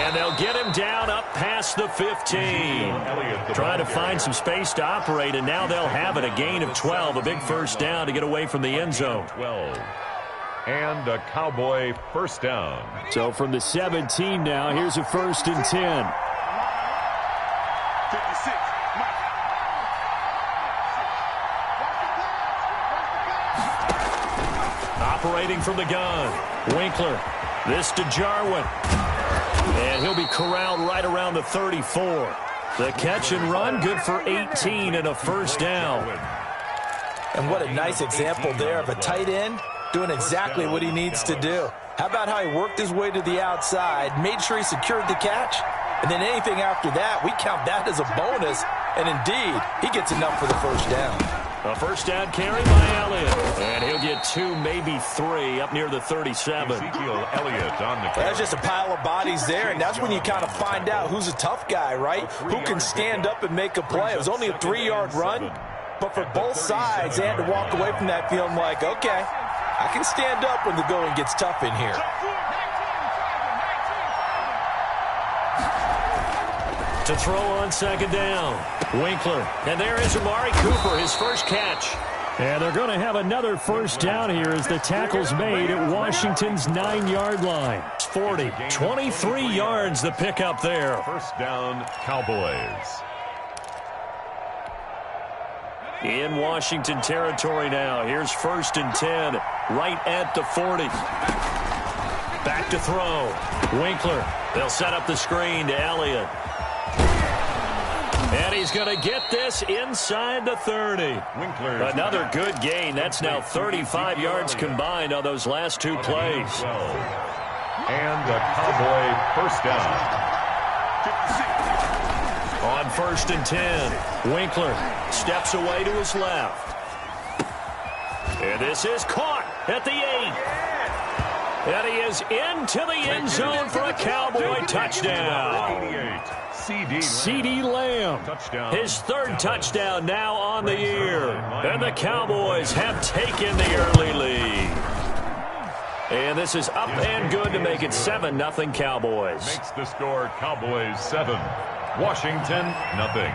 And they'll get him down up past the 15. Trying to find some space to operate, and now they'll have it. A gain of 12, a big first down to get away from the end zone. 12. And a Cowboy first down. So from the 17 now, here's a 1st and 10. Operating from the gun, Winkler. This to Jarwin. And he'll be corralled right around the 34. The catch and run, good for 18 and a first down. And what a nice example there of a tight end doing exactly what he needs to do. How about how he worked his way to the outside, made sure he secured the catch, and then anything after that, we count that as a bonus. And indeed, he gets enough for the first down. A first down carry by Elliott. And he'll get 2, maybe 3 up near the 37. Ezekiel Elliott on the carry. That's just a pile of bodies there, and that's when you kind of find out who's a tough guy, right? Who can stand up and make a play. It was only a 3-yard run, but for both sides, they had to walk away from that feeling like, okay, I can stand up when the going gets tough in here. To throw on second down, Winkler. And there is Amari Cooper, his first catch. And they're going to have another first down here as the tackle's made at Washington's 9-yard line. 40, 23 yards the pickup there. First down, Cowboys. In Washington territory now. Here's 1st and 10, right at the 40. Back to throw. Winkler. They'll set up the screen to Elliott. And he's going to get this inside the 30. Winkler. Another good gain. That's now 35 yards combined on those last 2 plays. And a Cowboy first down. On 1st and 10, Winkler steps away to his left. And this is caught at the 8. And he is into the end zone for a Cowboy touchdown. CeeDee Lamb, his 3rd touchdown now on the year. And the Cowboys have taken the early lead. And this is up and good to make it 7-0 Cowboys. Makes the score Cowboys 7. Washington, nothing.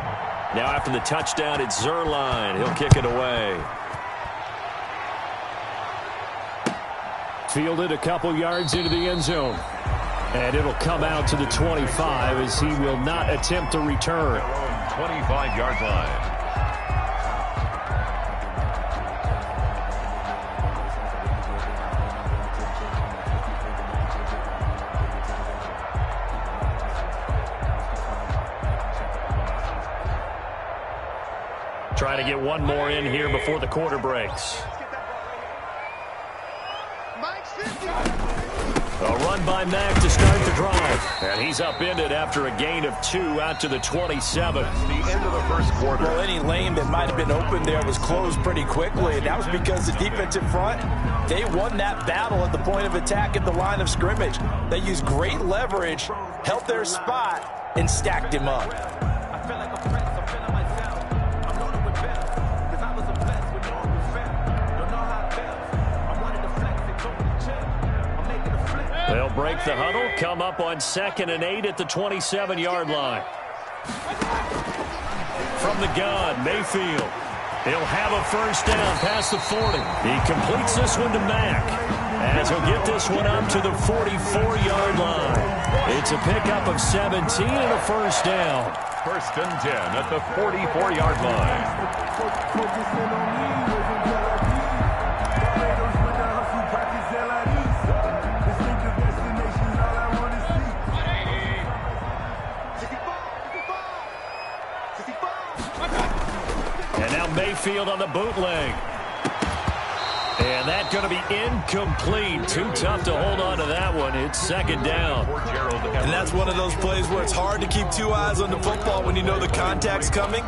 Now after the touchdown, it's Zuerlein. He'll kick it away. Fielded a couple yards into the end zone. And it'll come out to the 25 as he will not attempt to return. 25-yard line. Try to get one more in here before the quarter breaks. A run by Mack to start the drive. And he's upended after a gain of 2 out to the 27. The end of the first quarter. Well, any lane that might have been open there was closed pretty quickly, and that was because the defensive front, they won that battle at the point of attack at the line of scrimmage. They used great leverage, held their spot, and stacked him up. They'll break the huddle, come up on 2nd and 8 at the 27-yard line. From the gun, Mayfield. He'll have a first down past the 40. He completes this one to Mack, as he'll get this one up to the 44-yard line. It's a pickup of 17 and a first down. 1st and 10 at the 44-yard line. Mayfield on the bootleg. And that's going to be incomplete. Too tough to hold on to that one. It's 2nd down. And that's one of those plays where it's hard to keep 2 eyes on the football when you know the contact's coming,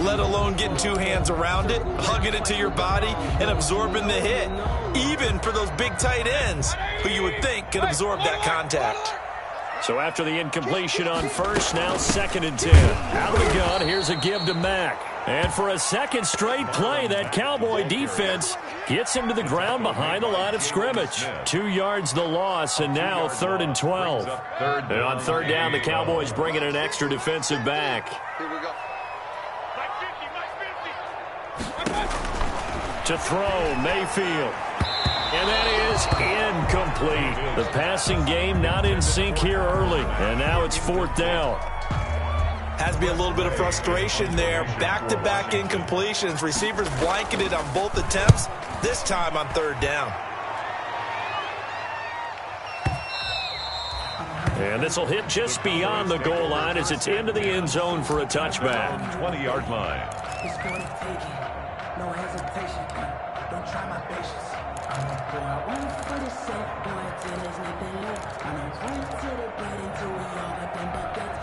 let alone getting 2 hands around it, hugging it to your body, and absorbing the hit. Even for those big tight ends who you would think could absorb that contact. So after the incompletion on first, now 2nd and 10. Out of the gun, here's a give to Mack. And for a second straight play, that Cowboy defense gets him to the ground behind the line of scrimmage. 2 yards the loss, and now 3rd and 12. And on 3rd down, the Cowboys bring in an extra defensive back. Here we go. To throw, Mayfield. And that is incomplete. The passing game not in sync here early, and now it's 4th down. Has to be a little bit of frustration there. Back-to-back incompletions. Receivers blanketed on both attempts, this time on 3rd down. And this will hit just beyond the goal line as it's into the end zone for a touchback. 20-yard line. It's for the taking. No hesitation. Don't try my patience. I'm a boy. One for the set, boy, till there's nothing left. I'm a run to the bed until we all got them buckets.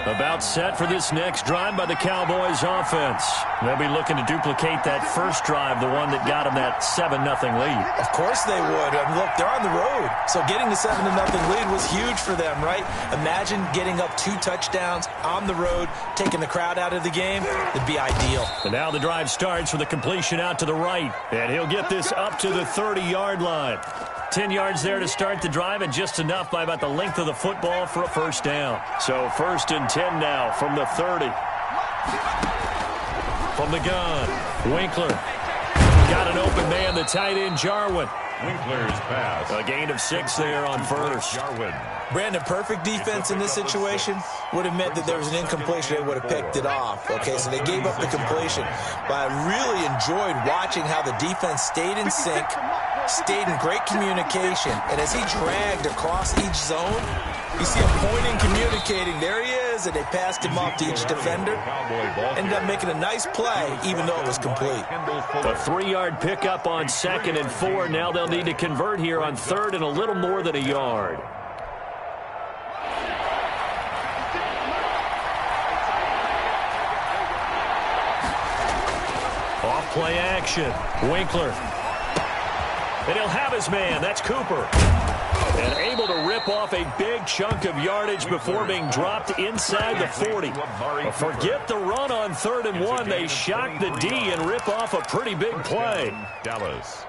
About set for this next drive by the Cowboys offense. They'll be looking to duplicate that first drive, the one that got them that 7-0 lead. Of course they would. I mean, look, they're on the road. So getting the 7-0 lead was huge for them, right? Imagine getting up 2 touchdowns on the road, taking the crowd out of the game. It'd be ideal. And now the drive starts with a completion out to the right. And he'll get this up to the 30-yard line. 10 yards there to start the drive, and just enough by about the length of the football for a first down. So 1st and 10 now from the 30. From the gun, Winkler. Got an open man, the tight end, Jarwin. Winkler's pass. A gain of 6 there on first. Jarwin. Brandon, perfect defense in this situation would have meant that there was an incompletion. They would have picked it off. Okay, so they gave up the completion. But I really enjoyed watching how the defense stayed in sync, stayed in great communication. And as he dragged across each zone, you see him pointing, communicating. There he is, and they passed him off to each defender. Ended up making a nice play, even though it was complete. A 3-yard pickup on 2nd and 4. Now they'll need to convert here on 3rd and a little more than a yard. Off play action. Winkler. And he'll have his man. That's Cooper. And able to rip off a big chunk of yardage before being dropped inside the 40. Forget the run on 3rd and 1. They shock the D and rip off a pretty big play. Dallas.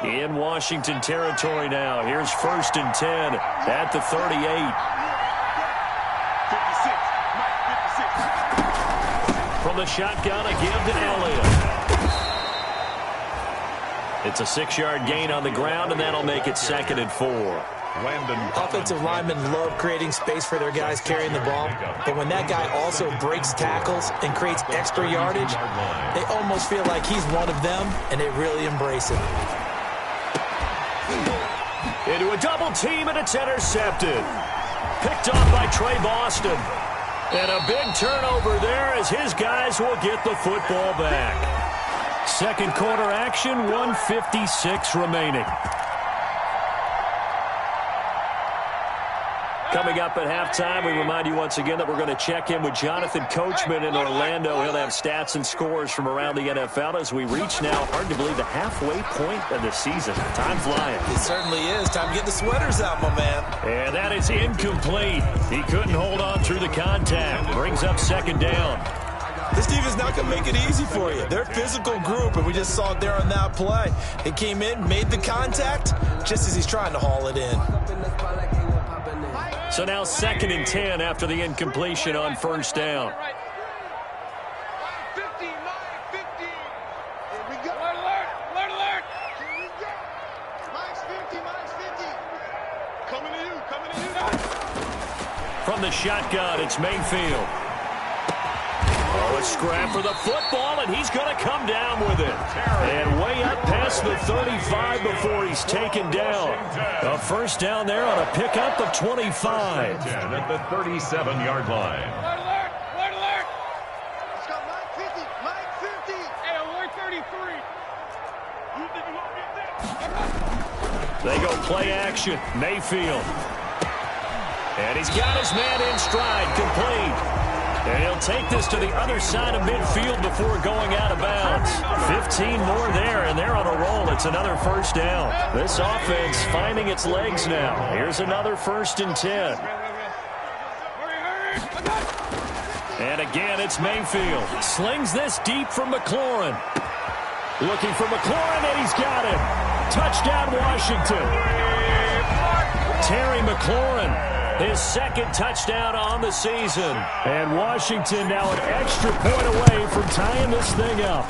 In Washington territory now. Here's 1st and 10 at the 38. From the shotgun, a give to Elliott. It's a 6-yard gain on the ground, and that'll make it 2nd and 4. Offensive linemen love creating space for their guys carrying the ball, but when that guy also breaks tackles and creates extra yardage, they almost feel like he's one of them, and they really embrace it. Into a double team, and it's intercepted. Picked off by Trey Boston. And a big turnover there as his guys will get the football back. Second quarter action, 1:56 remaining. Coming up at halftime, we remind you once again that we're going to check in with Jonathan Coachman in Orlando. He'll have stats and scores from around the NFL as we reach now, hard to believe, the halfway point of the season. Time flying. It certainly is. Time to get the sweaters out, my man. And that is incomplete. He couldn't hold on through the contact. Brings up 2nd down. This defense not going to make it easy for you. They're a physical group, and we just saw it there on that play. They came in, made the contact, just as he's trying to haul it in. So now 2nd and 10 after the incompletion on 1st down. From the shotgun, it's Mayfield. Oh, a scrap for the football, and he's going to come down with it. And way up past the 35 before he's taken down. A 1st down there on a pickup of 25. At the 37-yard line. Alert, alert. Let's go, Mike 50, Mike 50. Hey, alert 33. You think you won't get that? They go play action. Mayfield. And he's got his man in stride, complete. And he'll take this to the other side of midfield before going out of bounds. 15 more there, and they're on a roll. It's another first down. This offense finding its legs now. Here's another 1st and 10. And again, it's Mayfield. Slings this deep from McLaurin. Looking for McLaurin, and he's got it. Touchdown, Washington. Terry McLaurin, his 2nd touchdown on the season. And Washington now an extra point away from tying this thing up.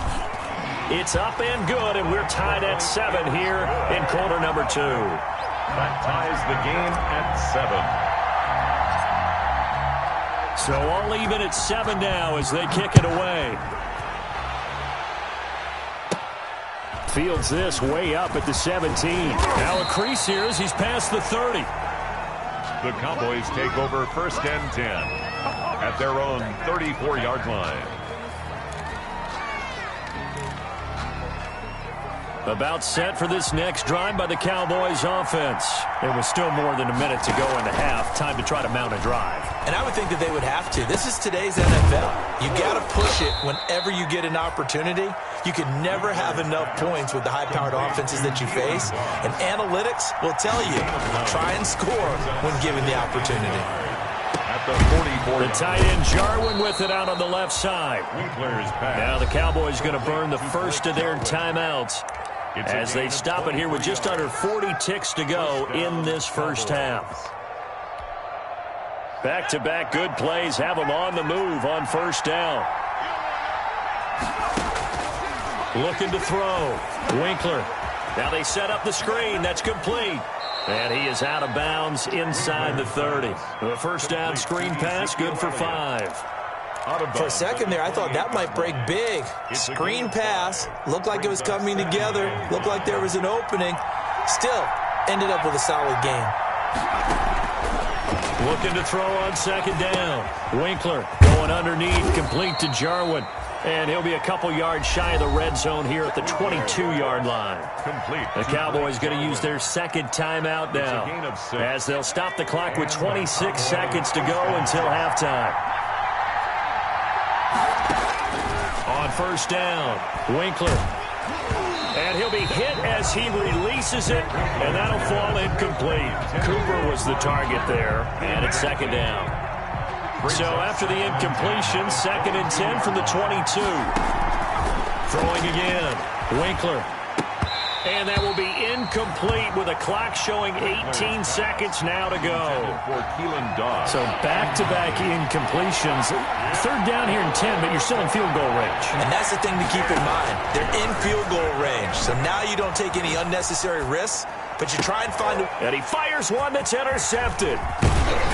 It's up and good, and we're tied at 7 here in quarter number 2. That ties the game at 7. So all even at 7 now as they kick it away. Fields this way up at the 17. Now a crease here as he's past the 30. The Cowboys take over 1st and 10 at their own 34-yard line. About set for this next drive by the Cowboys offense. There was still more than a minute to go in the half. Time to try to mount a drive. And I would think that they would have to. This is today's NFL. You got to push it whenever you get an opportunity. You can never have enough points with the high-powered offenses that you face. And analytics will tell you, try and score when given the opportunity. At the 44. The tight end Jarwin with it out on the left side. Now the Cowboys going to burn the first of their timeouts as they stop it here with just under 40 ticks to go in this first half. Back-to-back good plays have them on the move on 1st down. Looking to throw. Winkler. Now they set up the screen. That's complete. And he is out of bounds inside the 30. The 1st down screen pass, good for 5. For a second there, I thought that might break big. Screen pass. Looked like it was coming together. Looked like there was an opening. Still, ended up with a solid game. Looking to throw on 2nd down. Winkler going underneath, complete to Jarwin. And he'll be a couple yards shy of the red zone here at the 22-yard line. Complete. The Cowboys going to use their 2nd timeout now as they'll stop the clock with 26 seconds to go until halftime. On 1st down, Winkler. And he'll be hit as he releases it, and that'll fall incomplete. Cooper was the target there, and it's 2nd down. So after the incompletion, 2nd and 10 from the 22. Throwing again, Winkler. And that will be incomplete with a clock showing 18 seconds now to go. So back-to-back incompletions. 3rd down here in 10, but you're still in field goal range. And that's the thing to keep in mind. They're in field goal range. So now you don't take any unnecessary risks, but you try and find a... And he fires one that's intercepted.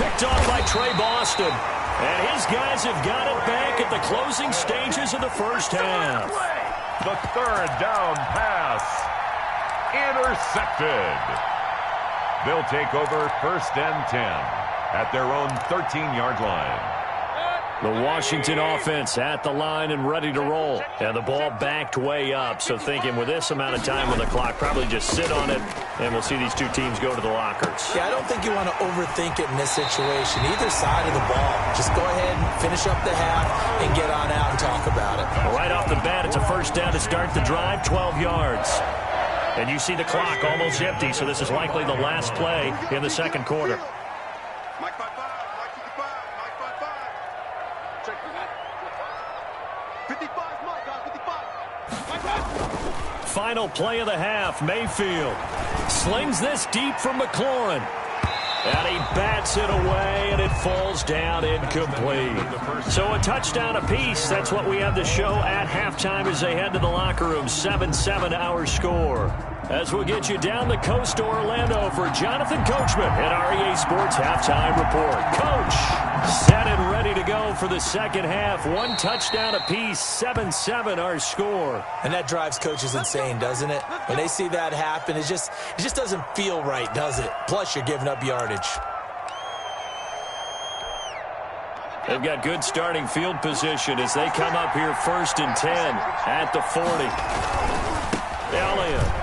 Picked off by Trey Boston. And his guys have got it back at the closing stages of the first half. The 3rd down pass. Intercepted. They'll take over 1st and 10 at their own 13-yard line. The Washington offense at the line and ready to roll. And the ball backed way up. So thinking with this amount of time on the clock, probably just sit on it, and we'll see these two teams go to the lockers. Yeah, I don't think you want to overthink it in this situation. Either side of the ball. Just go ahead and finish up the half and get on out and talk about it. Right off the bat, it's a 1st down to start the drive, 12 yards. And you see the clock almost empty, so this is likely the last play in the 2nd quarter. Final play of the half, Mayfield slings this deep from McLaurin. And he bats it away, and it falls down incomplete. So a touchdown apiece. That's what we have to show at halftime as they head to the locker room. 7-7 our score. As we'll get you down the coast to Orlando for Jonathan Coachman at our EA Sports Halftime Report. Coach, set and ready to go for the 2nd half. 1 touchdown apiece, 7-7 our score. And that drives coaches insane, doesn't it? When they see that happen, it just doesn't feel right, does it? Plus, you're giving up yardage. They've got good starting field position as they come up here 1st and 10 at the 40. Elliott.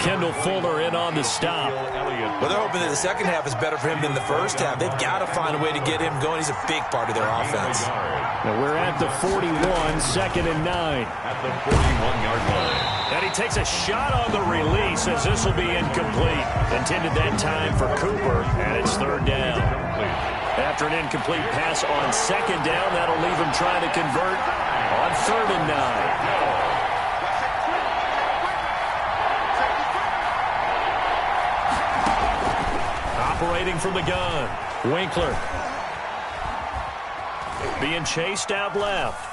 Kendall Fuller in on the stop. Well, they're hoping that the second half is better for him than the first half. They've got to find a way to get him going. He's a big part of their offense. Now we're at the 41, 2nd and 9. At the 41-yard line. And he takes a shot on the release as this will be incomplete. Intended that time for Cooper, and it's 3rd down. After an incomplete pass on 2nd down, that'll leave him trying to convert on 3rd and 9. Operating from the gun, Winkler. Being chased out left.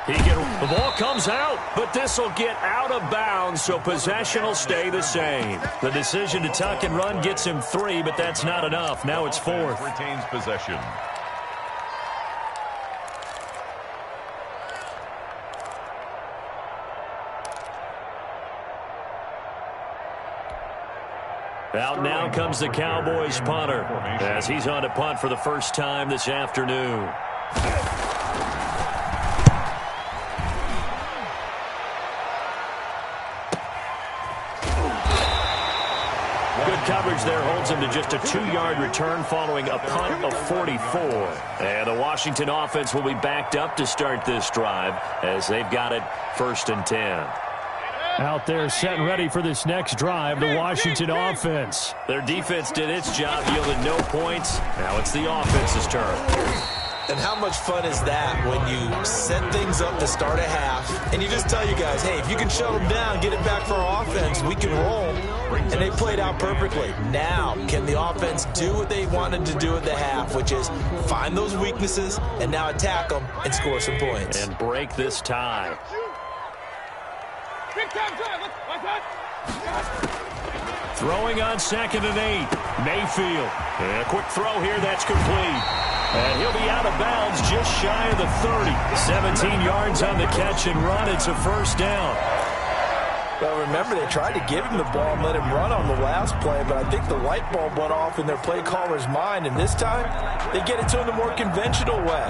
The ball comes out, but this will get out of bounds, so possession will stay the same. The decision to tuck and run gets him 3, but that's not enough. Now it's 4th. Retains possession. Out now comes the Cowboys punter as he's on to punt for the first time this afternoon. Good coverage there holds him to just a 2-yard return following a punt of 44. And the Washington offense will be backed up to start this drive as they've got it 1st and 10. Out there set and ready for this next drive, the Washington offense. Their defense did its job, yielded no points. Now it's the offense's turn. And how much fun is that when you set things up to start a half, and you just tell you guys, hey, if you can shut them down, get it back for our offense, we can roll. And they played out perfectly. Now, can the offense do what they wanted to do at the half, which is find those weaknesses and now attack them and score some points. And break this tie. Throwing on 2nd and 8. Mayfield. And a quick throw here, that's complete. And he'll be out of bounds just shy of the 30. 17 yards on the catch and run. It's a 1st down. Well, remember, they tried to give him the ball and let him run on the last play, but I think the light bulb went off in their play caller's mind, and this time they get it to him the more conventional way,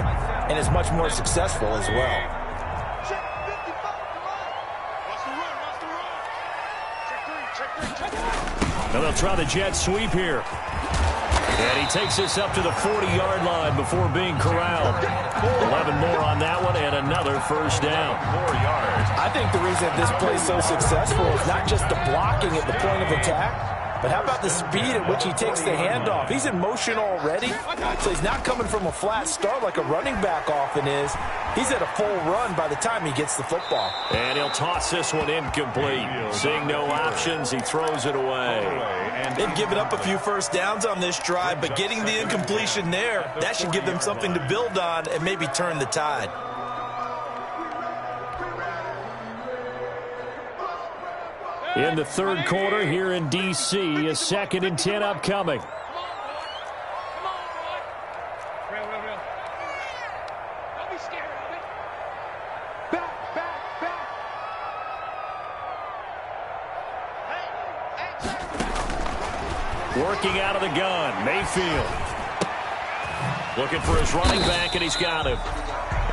and it's much more successful as well. Now they'll try the jet sweep here. And he takes this up to the 40-yard line before being corralled. 11 more on that one and another 1st down. 4 yards. I think the reason this play is so successful is not just the blocking at the point of attack, but how about the speed at which he takes the handoff? He's in motion already, so he's not coming from a flat start like a running back often is. He's at a full run by the time he gets the football. And he'll toss this one incomplete. Seeing no options, he throws it away. They've given up a few 1st downs on this drive, but getting the incompletion there, that should give them something to build on and maybe turn the tide. In the 3rd quarter here in D.C., a 2nd and 10 upcoming. Working out of the gun, Mayfield. Looking for his running back, and he's got him.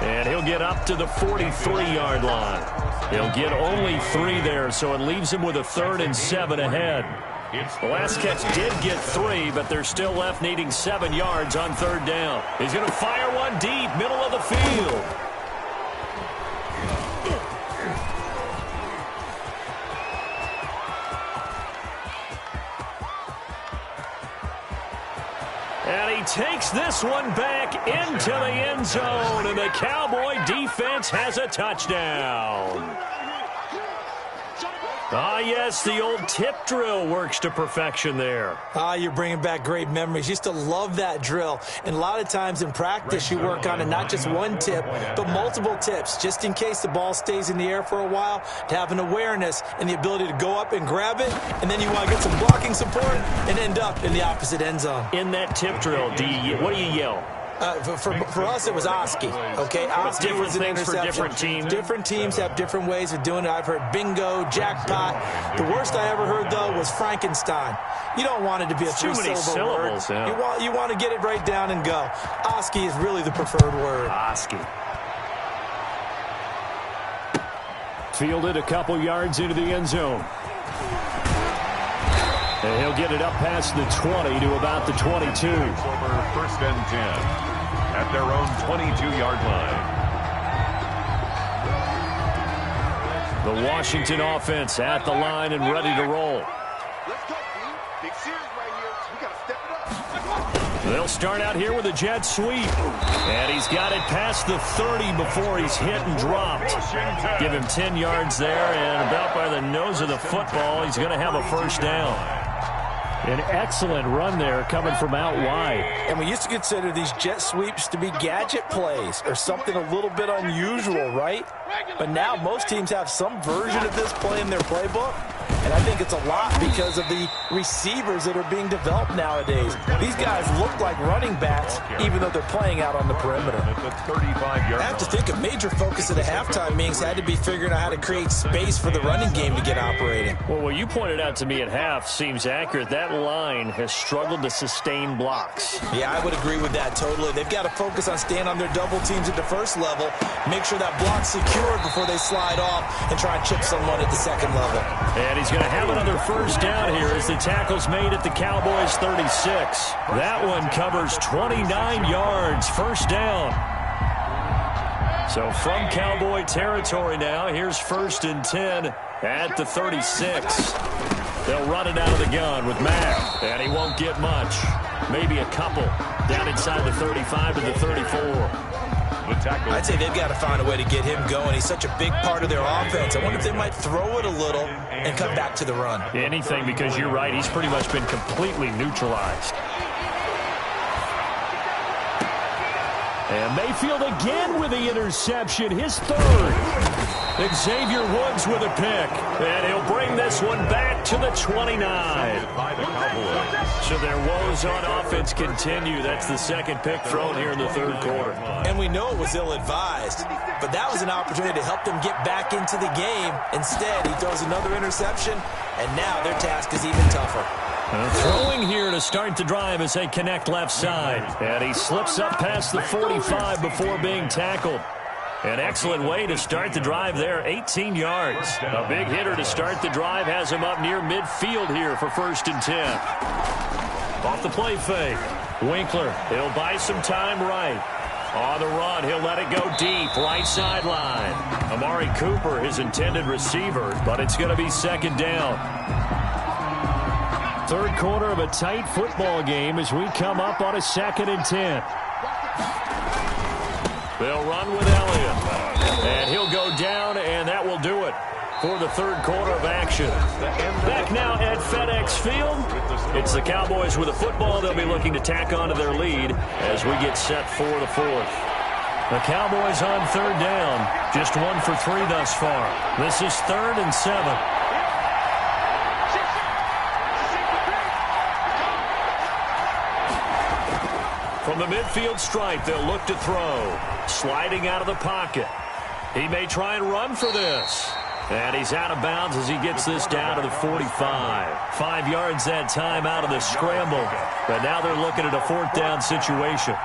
And he'll get up to the 43-yard line. He'll get only 3 there, so it leaves him with a 3rd and 7 ahead. The last catch did get 3, but they're still left needing 7 yards on 3rd down. He's going to fire one deep, middle of the field. And he takes this one back into the end zone, and the Cowboy defense has a touchdown. Ah, yes, the old tip drill works to perfection there. Ah, you're bringing back great memories. Used to love that drill. And a lot of times in practice, you work on it, not just one tip, but multiple tips, just in case the ball stays in the air for a while, to have an awareness and the ability to go up and grab it, and then you want to get some blocking support and end up in the opposite end zone. In that tip drill, what do you yell? For us, it was Oski. Okay, Oski was an things interception. For different teams. Different teams have different ways of doing it. I've heard bingo, jackpot. The worst I ever heard, though, was Frankenstein. You don't want it to be a three-syllable word. Yeah. You want to get it right down and go. Oski is really the preferred word. Oski. Fielded a couple yards into the end zone. And he'll get it up past the 20 to about the 22. Over first and 10 at their own 22-yard line. The Washington offense at the line and ready to roll. Let's go, team. Big series right here. We got to step it up. They'll start out here with a jet sweep. And he's got it past the 30 before he's hit and dropped. Give him 10 yards there, and about by the nose of the football, he's going to have a first down. An excellent run there coming from out wide. And we used to consider these jet sweeps to be gadget plays or something a little bit unusual, right? But now most teams have some version of this play in their playbook. And I think it's a lot because of the receivers that are being developed nowadays. These guys look like running backs, even though they're playing out on the perimeter. I have to think a major focus of the halftime meetings had to be figuring out how to create space for the running game to get operating. Well, what you pointed out to me at half seems accurate. That line has struggled to sustain blocks. Yeah, I would agree with that totally. They've got to focus on staying on their double teams at the first level, make sure that block's secured before they slide off and try and chip someone at the second level. And he's going to have another first down here as the tackle's made at the Cowboys' 36. That one covers 29 yards, first down. So from Cowboy territory now, here's first and 10 at the 36. They'll run it out of the gun with Mack, and he won't get much. Maybe a couple down inside the 35 to the 34. I'd say they've got to find a way to get him going. He's such a big part of their offense. I wonder if they might throw it a little and come back to the run. Anything, because you're right, he's pretty much been completely neutralized. And Mayfield again with the interception, his third. Xavier Woods with a pick, and he'll bring this one back to the 29. So their woes on offense continue. That's the second pick thrown here in the third quarter. And we know it was ill-advised, but that was an opportunity to help them get back into the game. Instead, he throws another interception, and now their task is even tougher. Throwing here to start the drive as they connect left side. And he slips up past the 45 before being tackled. An excellent way to start the drive there, 18 yards. A big hitter to start the drive has him up near midfield here for first and 10. Off the play fake. Winkler, he'll buy some time right. On the run, he'll let it go deep, right sideline. Amari Cooper, his intended receiver, but it's going to be second down. Third quarter of a tight football game as we come up on a second and 10. They'll run with Elliott. And he'll go down, and that will do it for the third quarter of action. Back now at FedEx Field. It's the Cowboys with the football. They'll be looking to tack on to their lead as we get set for the fourth. The Cowboys on third down. Just 1 for 3 thus far. This is 3rd and 7. From the midfield stripe, they'll look to throw. Sliding out of the pocket. He may try and run for this. And he's out of bounds as he gets this down to the 45. 5 yards that time out of the scramble. But now they're looking at a fourth down situation.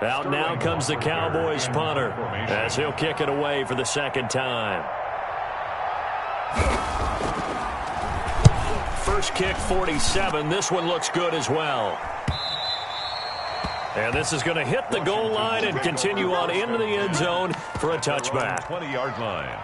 Out now comes the Cowboys punter as he'll kick it away for the second time. First kick, 47. This one looks good as well. And this is going to hit the goal line and continue on into the end zone for a touchback. 20-yard line.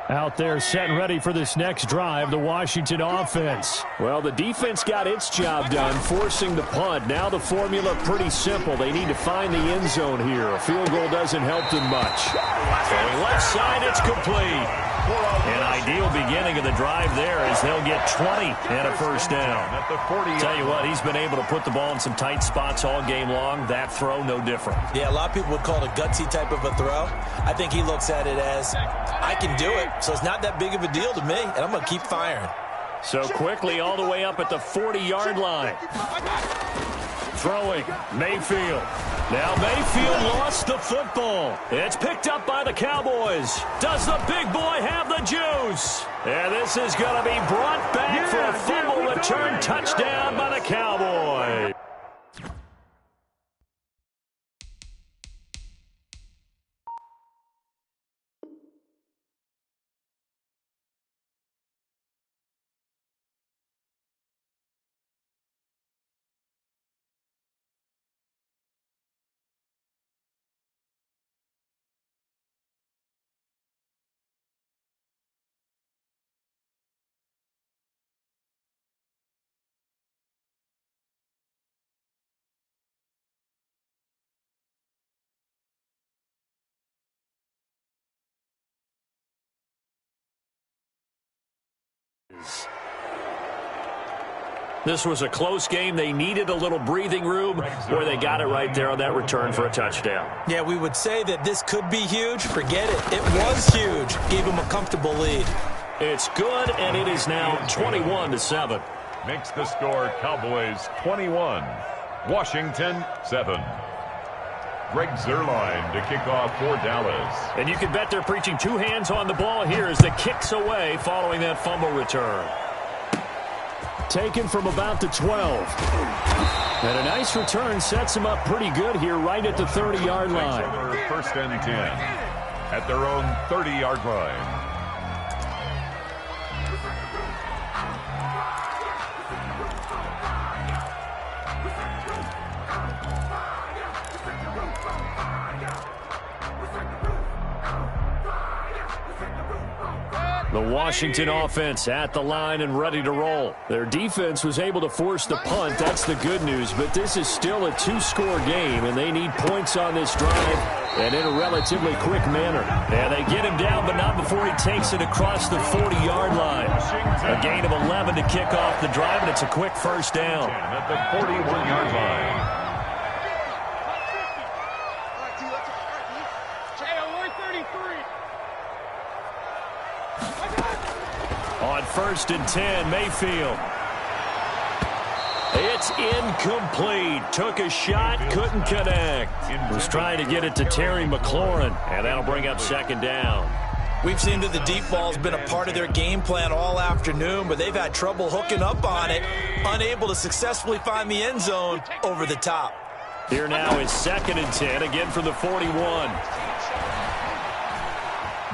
Out there set and ready for this next drive, the Washington offense. Well, the defense got its job done, forcing the punt. Now the formula pretty simple. They need to find the end zone here. A field goal doesn't help them much. Throwing left side, it's complete. An ideal beginning of the drive there as they'll get 20 and a first down. At the 40. Tell you what, he's been able to put the ball in some tight spots all game long. That throw, no different. Yeah, a lot of people would call it a gutsy type of a throw. I think he looks at it as, I can do it, so it's not that big of a deal to me, and I'm going to keep firing. So quickly all the way up at the 40-yard line. Throwing, Mayfield. Now Mayfield lost the football. It's picked up by the Cowboys. Does the big boy have the juice? And this is going to be brought back for a fumble return touchdown by the Cowboys. This was a close game. They needed a little breathing room, where they got it right there on that return for a touchdown. Yeah, we would say that this could be huge. Forget it. It was huge. Gave him a comfortable lead. It's good, and it is now 21-7. Makes the score Cowboys 21, Washington 7. Greg Zuerlein to kick off for Dallas. And you can bet they're preaching two hands on the ball here as the kick's away following that fumble return. Taken from about the 12. And a nice return sets him up pretty good here right at the 30-yard line. First and 10 at their own 30-yard line. The Washington offense at the line and ready to roll. Their defense was able to force the punt. That's the good news. But this is still a two-score game, and they need points on this drive and in a relatively quick manner. And they get him down, but not before he takes it across the 40-yard line. A gain of 11 to kick off the drive, and it's a quick first down. At the 41-yard line. On first and 10, Mayfield. It's incomplete. Took a shot, couldn't connect. Was trying to get it to Terry McLaurin, and that'll bring up second down. We've seen that the deep ball's been a part of their game plan all afternoon, but they've had trouble hooking up on it, unable to successfully find the end zone over the top. Here now is second and 10, again from the 41.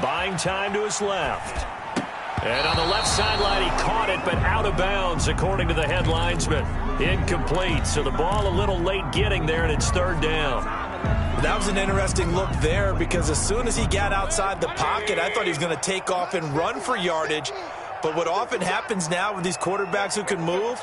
Buying time to his left. And on the left sideline, he caught it, but out of bounds, according to the head linesman. Incomplete, so the ball a little late getting there, and it's third down. That was an interesting look there, because as soon as he got outside the pocket, I thought he was going to take off and run for yardage. But what often happens now with these quarterbacks who can move,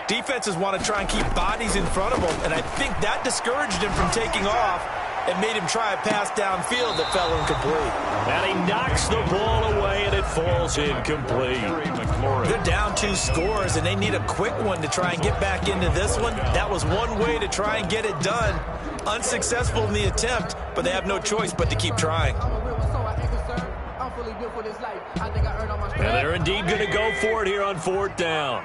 defenses want to try and keep bodies in front of them, and I think that discouraged him from taking off and made him try a pass downfield that fell incomplete. And he knocks the ball away, and it falls incomplete. They're down 2 scores, and they need a quick one to try and get back into this one. That was one way to try and get it done. Unsuccessful in the attempt, but they have no choice but to keep trying. And they're indeed going to go for it here on fourth down.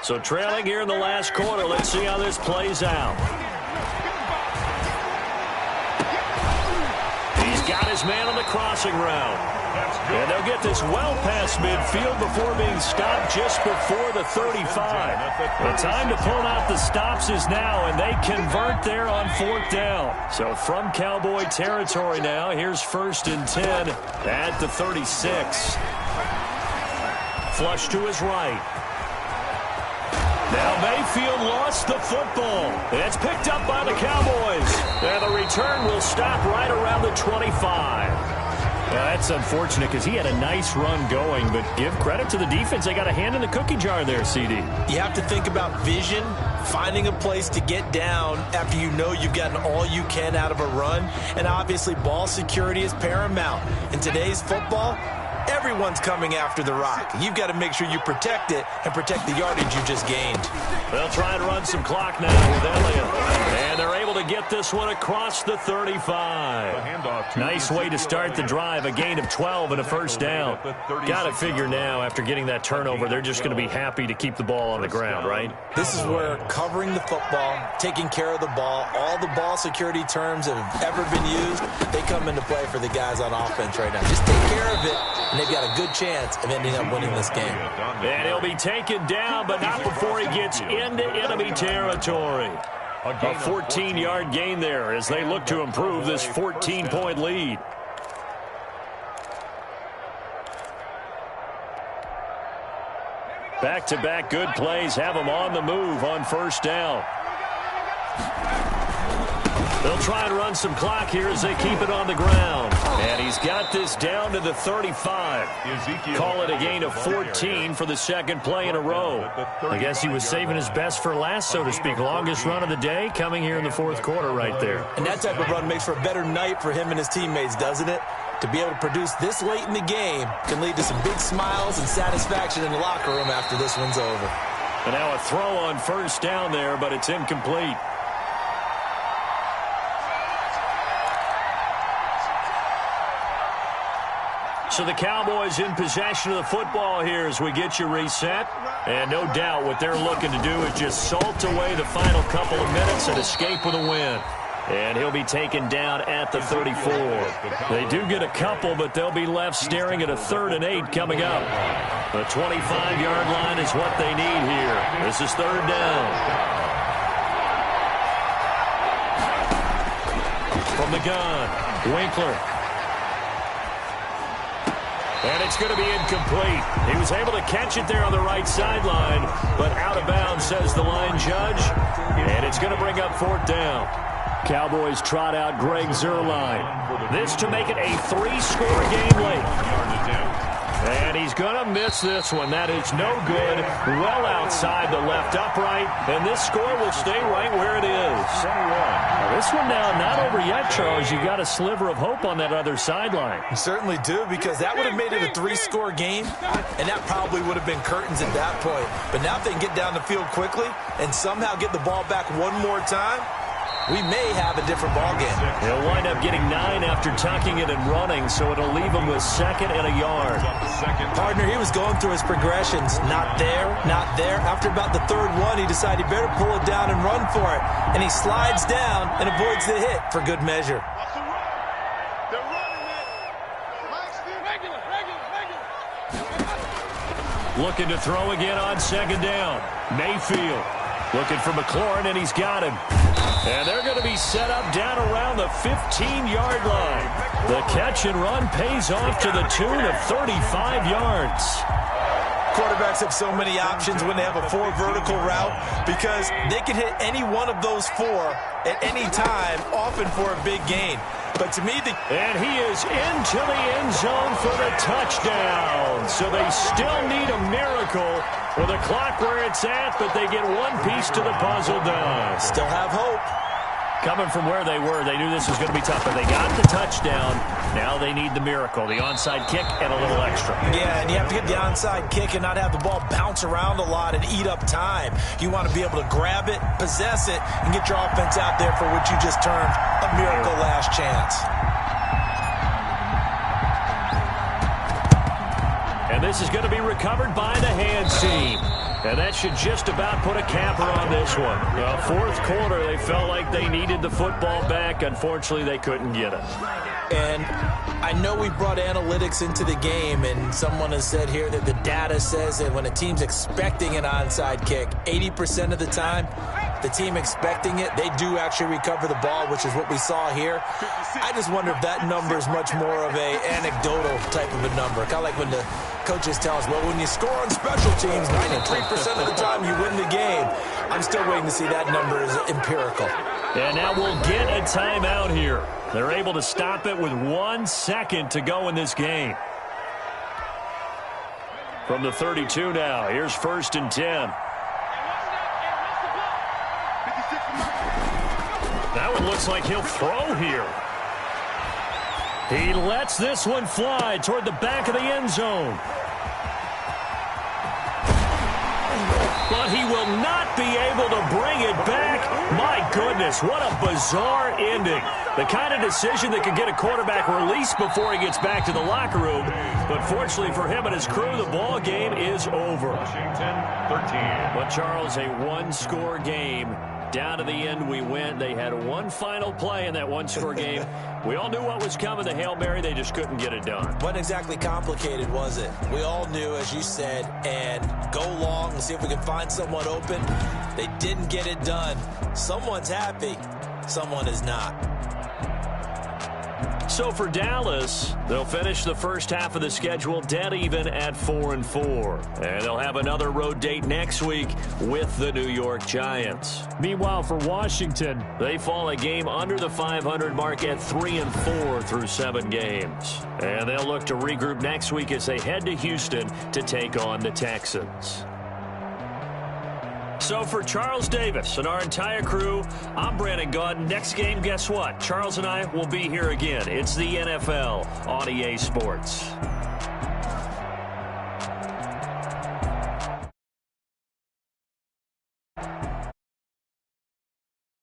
So trailing here in the last quarter, let's see how this plays out. Got his man on the crossing route. And they'll get this well past midfield before being stopped just before the 35. The time to pull out the stops is now, and they convert there on fourth down. So from Cowboy territory now, here's first and 10 at the 36. Flush to his right. Now Mayfield lost the football. It's picked up by the Cowboys. And the return will stop right around the 25. Now that's unfortunate because he had a nice run going, but give credit to the defense. They got a hand in the cookie jar there, CD. You have to think about vision, finding a place to get down after you know you've gotten all you can out of a run. And obviously ball security is paramount. In today's football, Everyone's coming after the rock. You've got to make sure you protect it and protect the yardage you just gained. They'll try and run some clock now with Elliott. And they're able to get this one across the 35. Nice way to start the drive. A gain of 12 and a first down. Got to figure now, after getting that turnover, they're just going to be happy to keep the ball on the ground, right? This is where covering the football, taking care of the ball, all the ball security terms that have ever been used, they come into play for the guys on offense right now. Just take care of it, and they've got a good chance of ending up winning this game. And he'll be taken down, but not before he gets into enemy territory. A 14-yard gain there as they look to improve this 14-point lead. Back-to-back good plays have them on the move on first down. They'll try and run some clock here as they keep it on the ground. And he's got this down to the 35. Call it a gain of 14 for the second play in a row. I guess he was saving his best for last, so to speak. Longest run of the day coming here in the fourth quarter right there. And that type of run makes for a better night for him and his teammates, doesn't it? To be able to produce this late in the game can lead to some big smiles and satisfaction in the locker room after this one's over. And now a throw on first down there, but it's incomplete. So the Cowboys in possession of the football here as we get you reset. And no doubt what they're looking to do is just salt away the final couple of minutes and escape with a win. And he'll be taken down at the 34. They do get a couple, but they'll be left staring at a 3rd and 8 coming up. The 25-yard line is what they need here. This is 3rd down. From the gun, Winkler. And it's going to be incomplete. He was able to catch it there on the right sideline, but out of bounds, says the line judge. And it's going to bring up 4th down. Cowboys trot out Greg Zuerlein. This to make it a 3-score game late. And he's going to miss this one. That is no good. Well outside the left upright. And this score will stay right where it is. Now this one now not over yet, Charles. You got a sliver of hope on that other sideline. You certainly do, because that would have made it a 3-score game, and that probably would have been curtains at that point. But now if they can get down the field quickly and somehow get the ball back one more time, we may have a different ball game. He'll wind up getting 9 after tucking it and running, so it'll leave him with 2nd and a yard. Partner, he was going through his progressions. Not there, not there. After about the 3rd one, he decided he better pull it down and run for it. And he slides down and avoids the hit for good measure. Looking to throw again on 2nd down. Mayfield looking for McLaurin, and he's got him. And they're going to be set up down around the 15-yard line. The catch and run pays off to the tune of 35 yards. Quarterbacks have so many options when they have a 4 vertical route, because they can hit any one of those 4 at any time, often for a big gain. But to me, and he is into the end zone for the touchdown. So they still need a miracle with the clock where it's at, but they get one piece to the puzzle done. Still have hope. Coming from where they were, they knew this was going to be tough, but they got the touchdown. Now they need the miracle, the onside kick and a little extra. Yeah, and you have to get the onside kick and not have the ball bounce around a lot and eat up time. You want to be able to grab it, possess it, and get your offense out there for what you just termed a miracle last chance. And this is going to be recovered by the hands team. And that should just about put a capper on this one. Well, 4th quarter, they felt like they needed the football back. Unfortunately, they couldn't get it. And I know we brought analytics into the game, and someone has said here that the data says that when a team's expecting an onside kick, 80% of the time, the team expecting it, they do actually recover the ball, which is what we saw here. I just wonder if that number is much more of a anecdotal type of a number. Kind of like when the coaches tell us, well, when you score on special teams, 93% of the time you win the game. I'm still waiting to see that number is empirical. And now we'll get a timeout here. They're able to stop it with 1 second to go in this game. From the 32 now, here's 1st and 10. That one looks like he'll throw here. He lets this one fly toward the back of the end zone. But he will not be able to bring it back. My goodness, what a bizarre ending. The kind of decision that could get a quarterback released before he gets back to the locker room. But fortunately for him and his crew, the ball game is over. Washington 13. But Charles, a one-score game. Down to the end we went. They had one final play in that one-score game. We all knew what was coming, the Hail Mary. They just couldn't get it done. Wasn't exactly complicated, was it? We all knew, as you said, and go long and see if we can find someone open. They didn't get it done. Someone's happy. Someone is not. So for Dallas, they'll finish the first half of the schedule dead even at 4-4. And they'll have another road date next week with the New York Giants. Meanwhile, for Washington, they fall a game under the 500 mark at 3-4 through 7 games. And they'll look to regroup next week as they head to Houston to take on the Texans. So for Charles Davis and our entire crew, I'm Brandon Gaudin. Next game, guess what? Charles and I will be here again. It's the NFL on EA Sports.